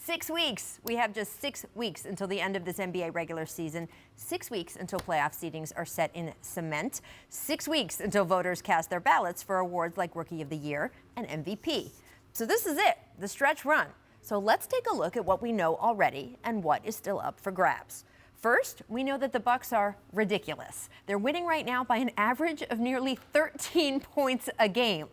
6 weeks. We have just 6 weeks until the end of this NBA regular season. 6 weeks until playoff seedings are set in cement. 6 weeks until voters cast their ballots for awards like Rookie of the Year and MVP. So this is it, the stretch run. So let's take a look at what we know already and what is still up for grabs. First, we know that the Bucks are ridiculous. They're winning right now by an average of nearly 13 points a game.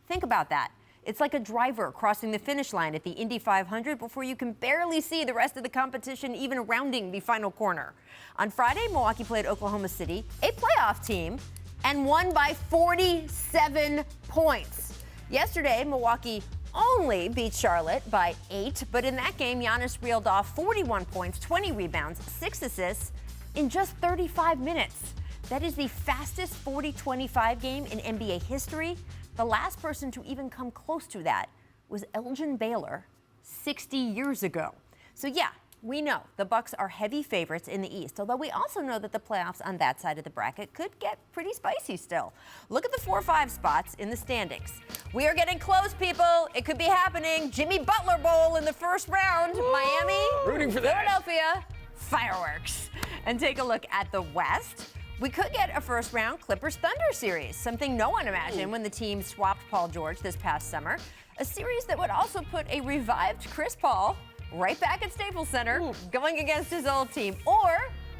Think about that. It's like a driver crossing the finish line at the Indy 500 before you can barely see the rest of the competition even rounding the final corner. On Friday, Milwaukee played Oklahoma City, a playoff team, and won by 47 points. Yesterday, Milwaukee only beat Charlotte by 8, but in that game, Giannis reeled off 41 points, 20 rebounds, 6 assists in just 35 minutes. That is the fastest 40-25 game in NBA history. The last person to even come close to that was Elgin Baylor 60 years ago. So yeah, we know the Bucks are heavy favorites in the East, although we also know that the playoffs on that side of the bracket could get pretty spicy still. Look at the 4-5 spots in the standings. We are getting close, people. It could be happening. Jimmy Butler Bowl in the first round. Woo! Miami, rooting for that. Philadelphia, fireworks. And take a look at the West. We could get a first-round Clippers-Thunder series, something no one imagined when the team swapped Paul George this past summer. A series that would also put a revived Chris Paul right back at Staples Center, going against his old team. Or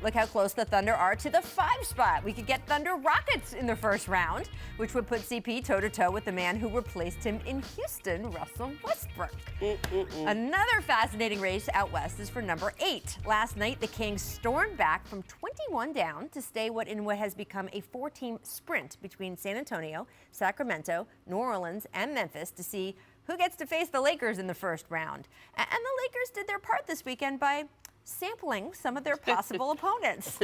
look how close the Thunder are to the 5 spot. We could get Thunder Rockets in the first round, which would put CP toe-to-toe with the man who replaced him in Houston, Russell Westbrook. Another fascinating race out west is for number 8. Last night, the Kings stormed back from 21 down to stay in what has become a 4-team sprint between San Antonio, Sacramento, New Orleans, and Memphis to see who gets to face the Lakers in the first round. And the Lakers did their part this weekend by sampling some of their possible opponents.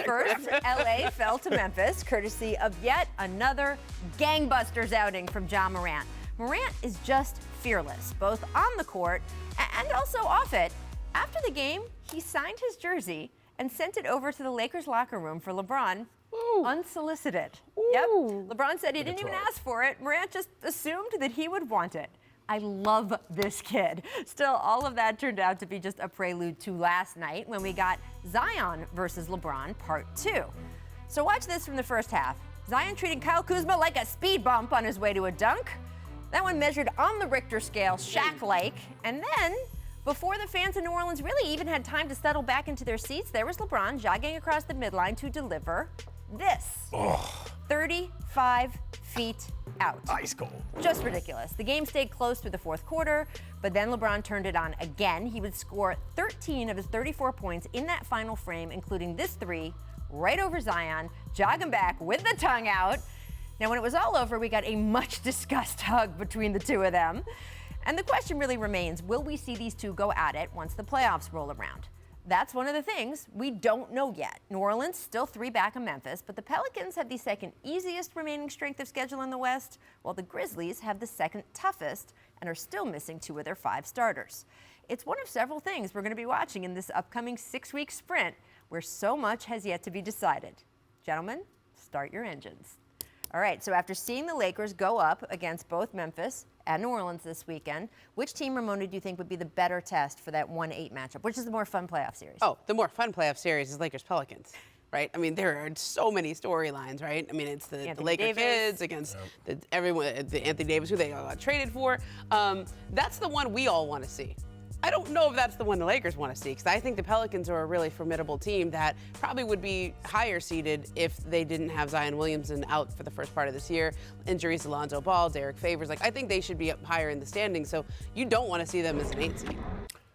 First, LA fell to Memphis, courtesy of yet another gangbusters outing from Morant. Morant is just fearless, both on the court and also off it. After the game, he signed his jersey and sent it over to the Lakers locker room for LeBron, unsolicited. Yep, LeBron said he didn't even ask for it. Morant just assumed that he would want it. I love this kid. Still, all of that turned out to be just a prelude to last night when we got Zion versus LeBron Part 2. So watch this from the first half. Zion treating Kyle Kuzma like a speed bump on his way to a dunk. That one measured on the Richter scale, Shaq-like. And then, before the fans in New Orleans really even had time to settle back into their seats, there was LeBron jogging across the midline to deliver this. 35 feet out. Ice cold. Just ridiculous. The game stayed close through the fourth quarter, but then LeBron turned it on again. He would score 13 of his 34 points in that final frame, including this 3 right over Zion, jogging back with the tongue out. Now, when it was all over, we got a much-discussed hug between the two of them. And the question really remains, will we see these two go at it once the playoffs roll around? That's one of the things we don't know yet. New Orleans still 3 back of Memphis, but the Pelicans have the second easiest remaining strength of schedule in the West, while the Grizzlies have the second toughest and are still missing 2 of their 5 starters. It's one of several things we're going to be watching in this upcoming 6-week sprint where so much has yet to be decided. Gentlemen, start your engines. All right, so after seeing the Lakers go up against both Memphis and New Orleans this weekend, which team, Ramona, do you think would be the better test for that 1-8 matchup? Which is the more fun playoff series? Oh, the more fun playoff series is Lakers-Pelicans, right? I mean, there are so many storylines, right? I mean, it's the Laker kids against the Anthony Davis, who they all got traded for. That's the one we all want to see. I don't know if that's the one the Lakers want to see, because I think the Pelicans are a really formidable team that probably would be higher seeded if they didn't have Zion Williamson out for the first part of this year. Injuries, Alonzo Ball, Derek Favors. I think they should be up higher in the standings, so you don't want to see them as an 8 seed.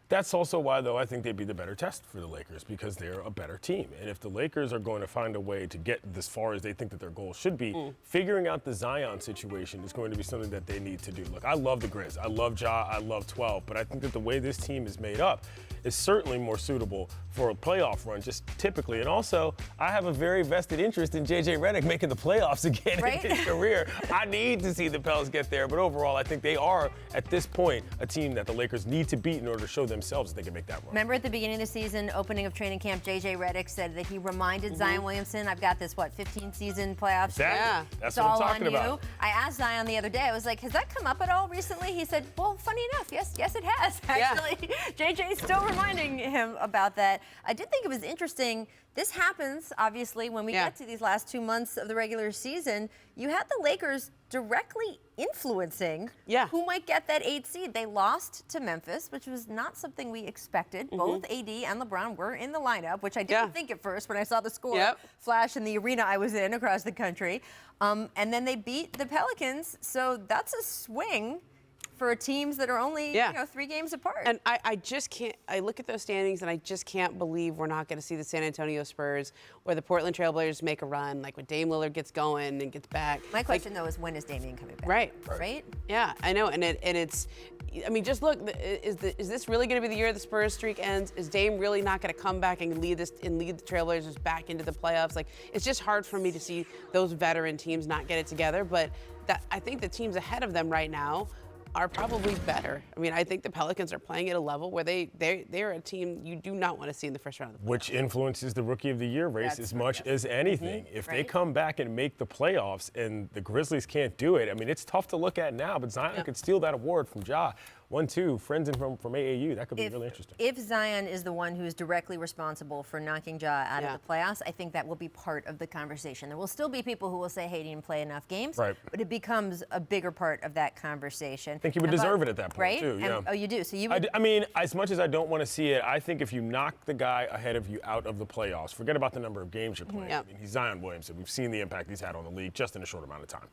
That's also why, though, I think they'd be the better test for the Lakers, because they're a better team. And if the Lakers are going to find a way to get as far as they think that their goal should be, figuring out the Zion situation is going to be something that they need to do. Look, I love the Grizz. I love Ja. I love 12. But I think that the way this team is made up, is certainly more suitable for a playoff run, just typically. And also, I have a very vested interest in J.J. Redick making the playoffs again in his career. I need to see the Pels get there, but overall, I think they are, at this point, a team that the Lakers need to beat in order to show themselves that they can make that run. Remember at the beginning of the season, opening of training camp, J.J. Redick said that he reminded Zion Williamson, I've got this, 15-season playoffs? Exactly. That's what I'm talking about. I asked Zion the other day, I was like, has that come up at all recently? He said, well, funny enough, yes it has, actually. Yeah. JJ's still reminding him about that. I did think it was interesting. This happens, obviously, when we get to these last 2 months of the regular season. You had the Lakers directly influencing who might get that 8th seed. They lost to Memphis, which was not something we expected. Both AD and LeBron were in the lineup, which I didn't think at first when I saw the score flash in the arena I was in across the country. And then they beat the Pelicans, so that's a swing for teams that are only 3 games apart. And I just can't, I look at those standings and I just can't believe we're not going to see the San Antonio Spurs or the Portland Trailblazers make a run, like when Dame Lillard gets going and gets back. My question, though, is when is Damian coming back? Right? Yeah, I know, and it's, I mean, just look, is this really going to be the year the Spurs streak ends? Is Dame really not going to come back and lead the Trailblazers back into the playoffs? Like, it's just hard for me to see those veteran teams not get it together, but I think the teams ahead of them right now are probably better. I mean, I think the Pelicans are playing at a level where they're a team you do not want to see in the first round of the playoffs. Which influences the Rookie of the Year race as much as anything. If they come back and make the playoffs and the Grizzlies can't do it, I mean, it's tough to look at now, but Zion could steal that award from Ja. 1-2, friends from AAU. That could be really interesting. If Zion is the one who is directly responsible for knocking Ja out of the playoffs, I think that will be part of the conversation. There will still be people who will say, hey, he didn't play enough games, but it becomes a bigger part of that conversation. I think he would deserve it at that point, too. And, oh, you do? So you would... I mean, as much as I don't want to see it, I think if you knock the guy ahead of you out of the playoffs, forget about the number of games you're playing. I mean, he's Zion Williamson. We've seen the impact he's had on the league just in a short amount of time.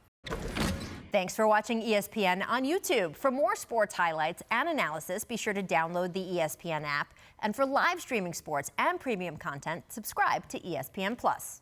Thanks for watching ESPN on YouTube. For more sports highlights and analysis, be sure to download the ESPN app. And for live streaming sports and premium content, subscribe to ESPN+.